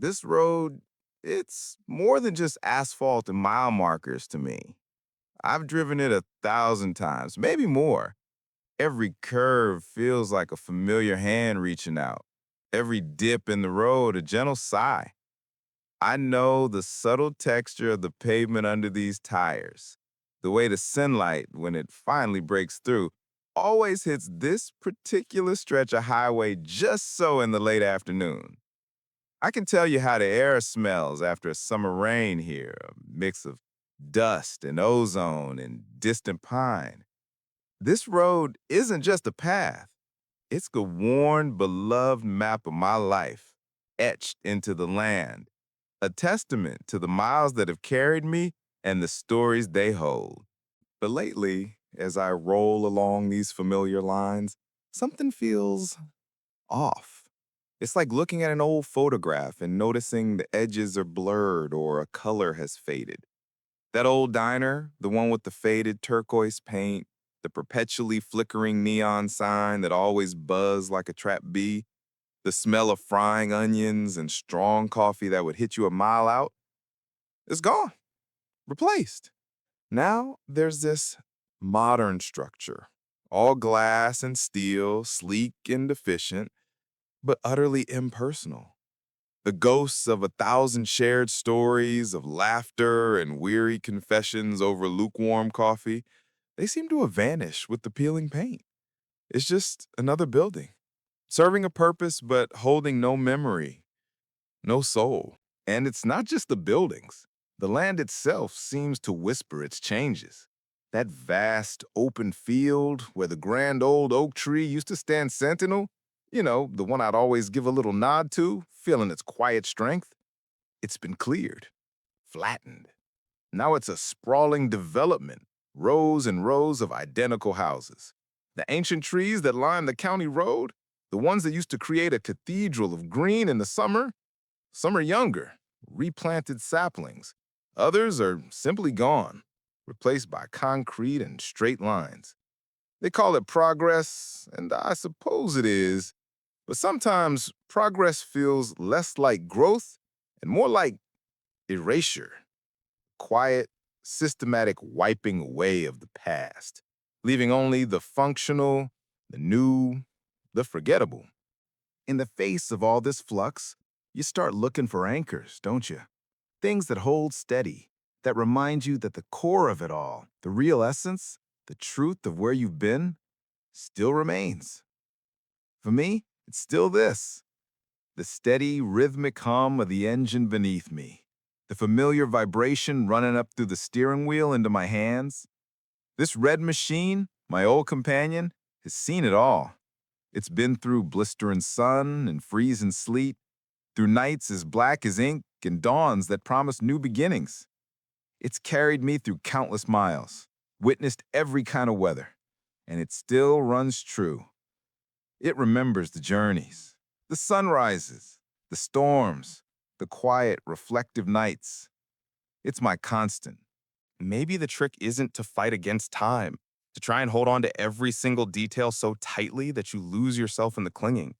This road, it's more than just asphalt and mile markers to me. I've driven it 1,000 times, maybe more. Every curve feels like a familiar hand reaching out. Every dip in the road, a gentle sigh. I know the subtle texture of the pavement under these tires. The way the sunlight, when it finally breaks through, always hits this particular stretch of highway just so in the late afternoon. I can tell you how the air smells after a summer rain here, a mix of dust and ozone and distant pine. This road isn't just a path, it's the worn, beloved map of my life, etched into the land, a testament to the miles that have carried me and the stories they hold. But lately, as I roll along these familiar lines, something feels off. It's like looking at an old photograph and noticing the edges are blurred or a color has faded. That old diner, the one with the faded turquoise paint, the perpetually flickering neon sign that always buzzed like a trapped bee, the smell of frying onions and strong coffee that would hit you a mile out, is gone, replaced. Now there's this modern structure, all glass and steel, sleek and efficient, but utterly impersonal. The ghosts of 1,000 shared stories of laughter and weary confessions over lukewarm coffee, they seem to have vanished with the peeling paint. It's just another building, serving a purpose but holding no memory, no soul. And it's not just the buildings. The land itself seems to whisper its changes. That vast open field where the grand old oak tree used to stand sentinel, the one I'd always give a little nod to, feeling its quiet strength, it's been cleared, flattened. Now it's a sprawling development, rows and rows of identical houses. The ancient trees that line the county road, the ones that used to create a cathedral of green in the summer, some are younger, replanted saplings. Others are simply gone, replaced by concrete and straight lines. They call it progress, and I suppose it is, but sometimes progress feels less like growth and more like erasure, quiet, systematic wiping away of the past, leaving only the functional, the new, the forgettable. In the face of all this flux, you start looking for anchors, don't you? Things that hold steady, that remind you that the core of it all, the real essence, the truth of where you've been, still remains. For me, it's still this: the steady, rhythmic hum of the engine beneath me, the familiar vibration running up through the steering wheel into my hands. This red machine, my old companion, has seen it all. It's been through blistering sun and freezing sleet, through nights as black as ink and dawns that promise new beginnings. It's carried me through countless miles, witnessed every kind of weather, and it still runs true. It remembers the journeys, the sunrises, the storms, the quiet, reflective nights. It's my constant. Maybe the trick isn't to fight against time, to try and hold on to every single detail so tightly that you lose yourself in the clinging.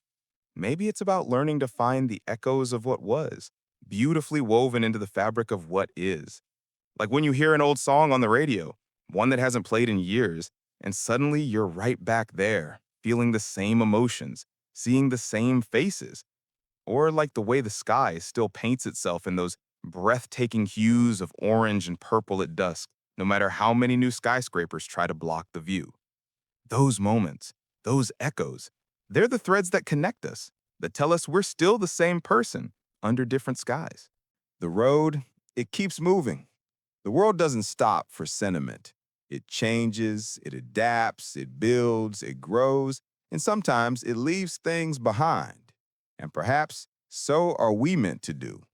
Maybe it's about learning to find the echoes of what was, beautifully woven into the fabric of what is. Like when you hear an old song on the radio, one that hasn't played in years, and suddenly you're right back there, feeling the same emotions, seeing the same faces. Or like the way the sky still paints itself in those breathtaking hues of orange and purple at dusk, no matter how many new skyscrapers try to block the view. Those moments, those echoes, they're the threads that connect us, that tell us we're still the same person under different skies. The road, it keeps moving. The world doesn't stop for sentiment. It changes, it adapts, it builds, it grows, and sometimes it leaves things behind. And perhaps so are we meant to do.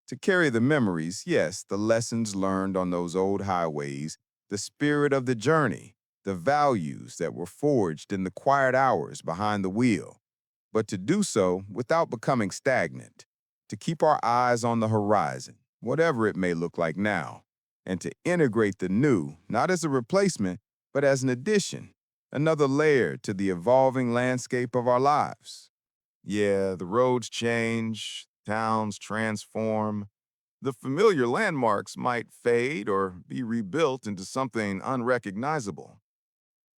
To carry the memories, yes, the lessons learned on those old highways, the spirit of the journey, the values that were forged in the quiet hours behind the wheel, but to do so without becoming stagnant, to keep our eyes on the horizon, whatever it may look like now, and to integrate the new, not as a replacement, but as an addition, another layer to the evolving landscape of our lives. Yeah, the roads change, Towns transform. The familiar landmarks might fade or be rebuilt into something unrecognizable.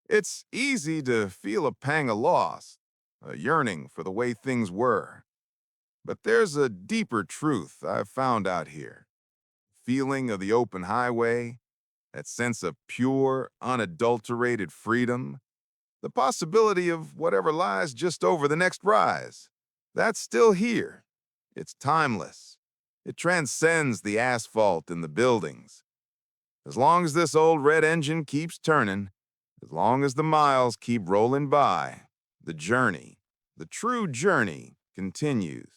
It's easy to feel a pang of loss, a yearning for the way things were. But there's a deeper truth I've found out here. Feeling of the open highway, that sense of pure, unadulterated freedom, the possibility of whatever lies just over the next rise. That's still here. It's timeless. It transcends the asphalt and the buildings. As long as this old red engine keeps turning, as long as the miles keep rolling by, the journey, the true journey, continues.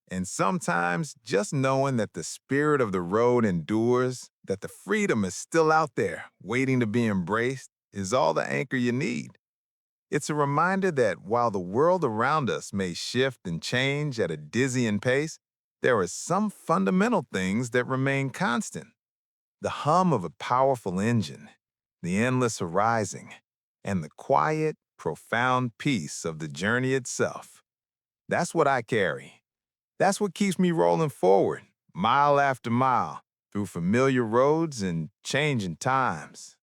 And sometimes just knowing that the spirit of the road endures, that the freedom is still out there waiting to be embraced, is all the anchor you need. It's a reminder that while the world around us may shift and change at a dizzying pace, there are some fundamental things that remain constant. The hum of a powerful engine, the endless horizon, and the quiet, profound peace of the journey itself. That's what I carry. That's what keeps me rolling forward, mile after mile, through familiar roads and changing times.